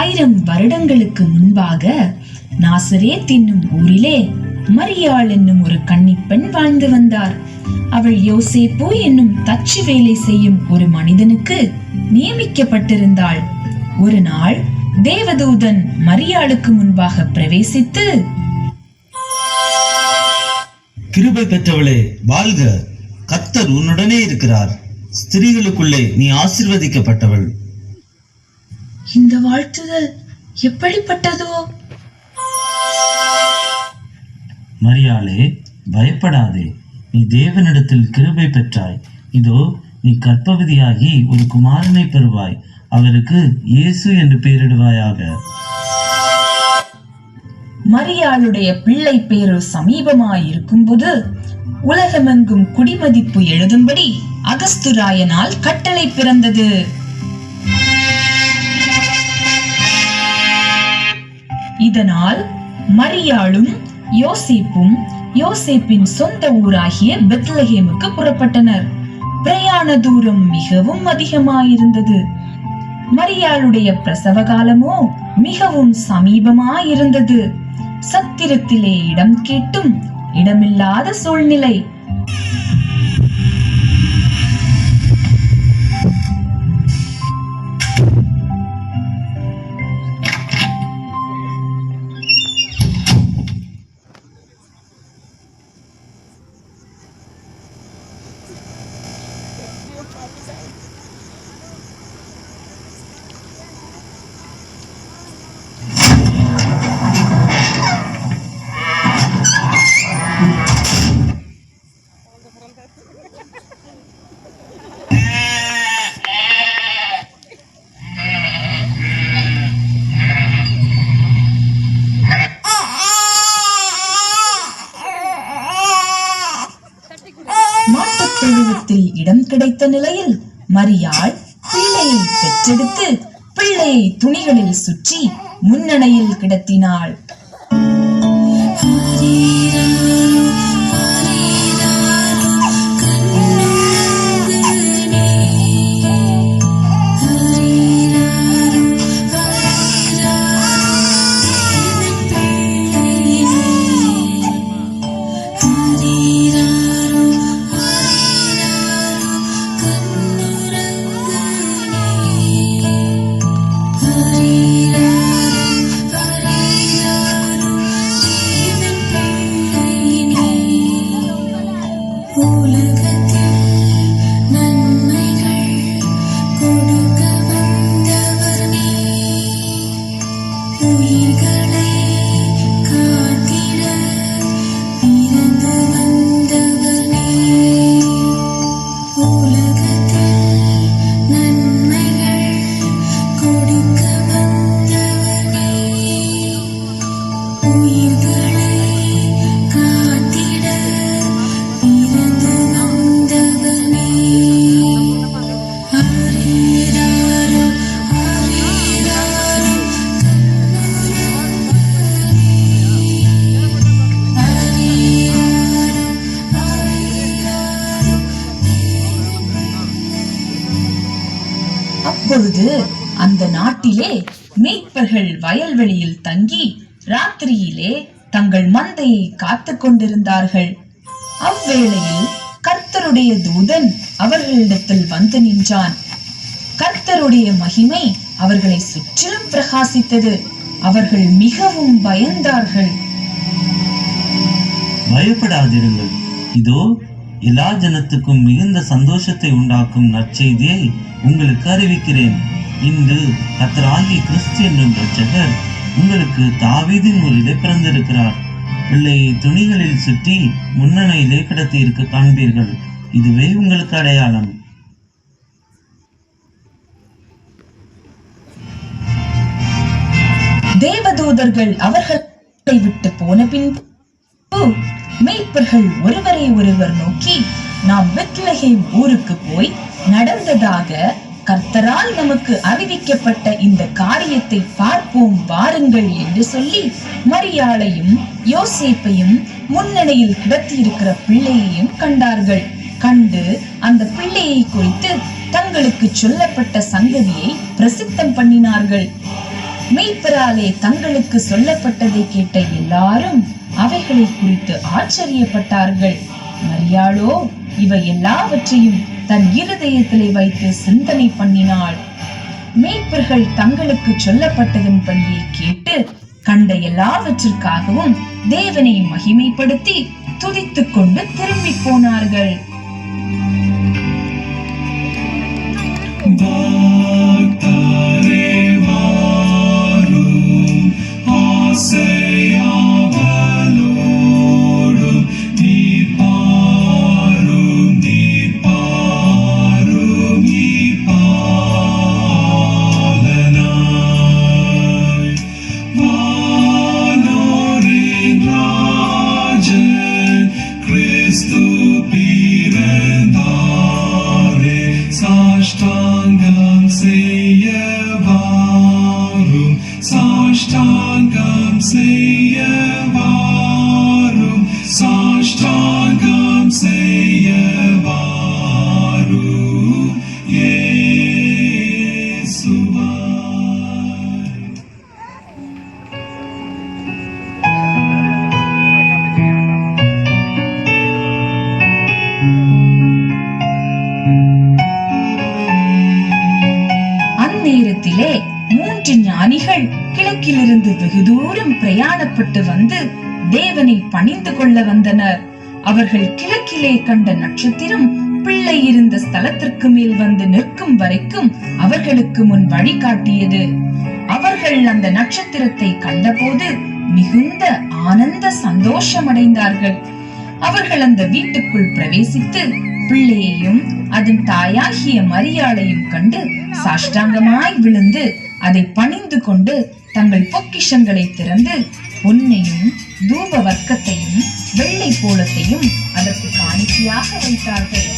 1000 வருடங்களுக்கு முன்பாக நாசரேத் என்னும் ஊரிலே மரியாள் என்னும் ஒரு கன்னிப்பெண் வாழ்ந்து வந்தார். அவள் யோசேப்பு என்னும் தச்சு வேலை செய்யும் ஒரு மனிதனுக்கு நியமிக்கப்பட்டிருந்தாள். ஒரு நாள் தேவதூதன் மரியாளுக்கு முன்பாக பிரவேசித்து, கிருபை பெற்றவளே வாழ்க, கர்த்தர் உன்னுடனே இருக்கிறார், ஸ்திரீகளுக்குள்ளே நீ ஆசீர்வதிக்கப்பட்டவள். இந்த வாழ்த்துதல் எப்படிப்பட்டதோ? மரியாளே பயப்படாதே, நீ தேவனிடத்தில் கிருபை பெற்றாய். இதோ நீ கர்ப்பவதியாகி ஒரு குமாரனை பெறுவாய், அவருக்கு இயேசு என்று பெயரிடுவாயாக. மரியாளுடைய பிள்ளை பேரு சமீபமாயிருக்கும்போது உலகமெங்கும் குடிமதிப்பு எழுதும்படி அகஸ்துராயனால் கட்டளை பிறந்தது. இதனால் மரியாளும் யோசேப்பும் யோசேப்பின் சொந்த ஊராகிய பெத்லகேமுக்கு புறப்பட்டனர். பிரயாண தூரம் மிகவும் அதிகமாயிருந்தது. மரியாளுடைய பிரசவ காலமோ மிகவும் சமீபமாயிருந்தது. சத்திரத்திலே இடம் கேட்டும் இடமில்லாத சூழ்நிலை. மாட்டுத்தொழுவத்தில் இடம் கிடைத்த நிலையில் மரியாள் பிள்ளையை பெற்றெடுத்து பிள்ளையை துணிகளில் சுற்றி முன்னணையில் கிடத்தினாள். அப்பொழுது அந்த நாட்டிலே மேய்ப்பர்கள் வயல்வெளியில் தங்கி ராத்திரியிலே தங்கள் மந்தையை காத்து கொண்டிருந்தார்கள். அவ்வேளையில் கர்த்தருடைய தூதன் அவர்களிடத்தில் வந்து நின்றான். கர்த்தருடைய மகிமை அவர்களை சுற்றிலும் பிரகாசித்தது. அவர்கள் மிகவும் பயந்தார்கள். பயப்படாதிருங்கள், இதோ எல்லா ஜனத்துக்கும் மிகுந்த சந்தோஷத்தை உண்டாக்கும் நற்செய்தியை உங்களுக்கு அறிவிக்கிறேன். இன்று கர்த்தராகிய கிறிஸ்து என்னும் இரட்சகர் உங்களுக்கு தாவீதின் ஊரிலே பிறந்திருக்கிறார். பிள்ளையை துணிகளில் சுற்றி முன்னணையிலே கிடத்தி இருக்க காண்பீர்கள். இதுவே உங்களுக்கு அடையாளம். தேவதூதர்கள் அவர்களை விட்டு போன பின்பு மேய்ப்பர்கள் ஒருவரை ஒருவர் நோக்கி, நாம் பெத்லகேம் ஊருக்கு போய் நடந்ததாக கர்த்தரால் நமக்கு அறிவிக்கப்பட்ட இந்த காரியத்தை பார்ப்போம் வாருங்கள் என்று சொல்லி மரியாளையும் யோசேப்பையும் முன்னணியில் கிடத்தியிருக்கிற பிள்ளையையும் கண்டார்கள். கண்டு அந்த பிள்ளையை குறித்து தங்களுக்கு சொல்லப்பட்ட சங்கதியை பிரசித்தம் பண்ணினார்கள். மெய்ப்பராலே தங்களுக்கு சொல்லப்பட்டதை கேட்ட எல்லாரும் அவைகளை குறித்து ஆச்சரியப்பட்டார்கள். மரியாளோ இவை எல்லாவற்றையும் தன் இருதயத்திலே வைத்து சிந்தனை பண்ணினாள். மெய்ப்பர்கள் தங்களுக்கு சொல்லப்பட்டதன்படியே கேட்டு கண்ட எல்லாவற்றிற்காகவும் தேவனை மகிமைப்படுத்தி துதித்துக் கொண்டு திரும்பி போனார்கள். அந்நேரத்திலே 3 ஞானிகள் கிழக்கிலிருந்து வெகு தூரம் பிரயாணப்பட்டு வந்து தேவனை பணிந்து கொள்ள வந்தனர். அவர்கள் கிழக்கிலே கண்ட நட்சத்திரம் பிள்ளை இருந்த ஸ்தலத்திற்கு மேல் வந்து நிற்கும் வரைக்கும் அவர்களுக்கு முன் வழிகாட்டியது. அவர்கள் அந்த நட்சத்திரத்தை கண்டபோது மிகுந்த ஆனந்த சந்தோஷமடைந்தார்கள். அவர்கள் அந்த வீட்டுக்குள் பிரவேசித்து பிள்ளையையும் அதன் தாயாகிய மரியாளையும் கண்டு சாஷ்டாங்கமாய் விழுந்து அதை பணிந்து கொண்டு தங்கள் பொக்கிஷங்களை திறந்து பொன்னையும் தூப வர்க்கத்தையும் வெள்ளை போலத்தையும் அதற்கு காணிக்கையாக வைத்தார்கள்.